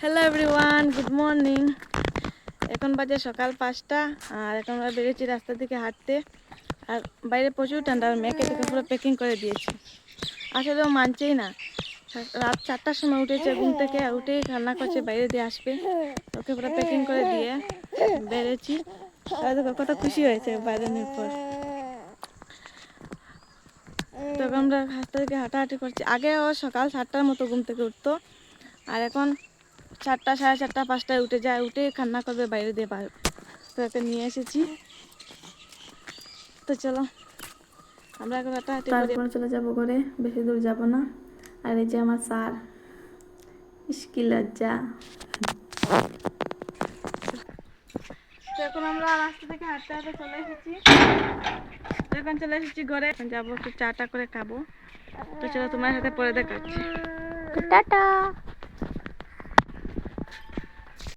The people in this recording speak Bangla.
Hello everyone, good morning. এখন বাজে সকাল 5টা আর এখন আমরা বেরিয়েছি রাস্তার দিকে হাঁটতে। আর বাইরে প্রচুর ঠান্ডা, আর মেয়েকে দেখে পুরো প্যাকিং করে দিয়েছি। আসলে ও মানছেই না। রাত 4টার সময় উঠেছে ঘুম থেকে, উঠেই কান্না করছে বাইরে দিয়ে আসবে। ওকে পুরো প্যাকিং করে দিয়ে বেরিয়েছি। আর দেখো কত খুশি হয়েছে বাইরের পর। তখন আমরা রাস্তা থেকে হাঁটাহাঁটি করছি। আগে ও সকাল 7টার মতো ঘুম থেকে উঠতো, আর এখন 4টা, সাড়ে 4টা, 5টায় উঠে যায়। উঠে কান্না করবে বাইরে দিয়ে পারবে। তো একে নিয়ে এসেছি। তো চলো আমরা এখন হাঁটাহাঁটি করি, তারপর চলে যাবো ঘরে। বেশি দূর যাব না। আর এই যে আমার স্যার, ইস্কি লজ্জা। তো এখন আমরা রাস্তা থেকে হাঁটতে হাঁটতে চলে এসেছি। এখন চলে এসেছি ঘরে। এখন যাবো একটু চাটা করে খাবো। তো চলো তোমার সাথে পরে দেখাচ্ছি। টাটা।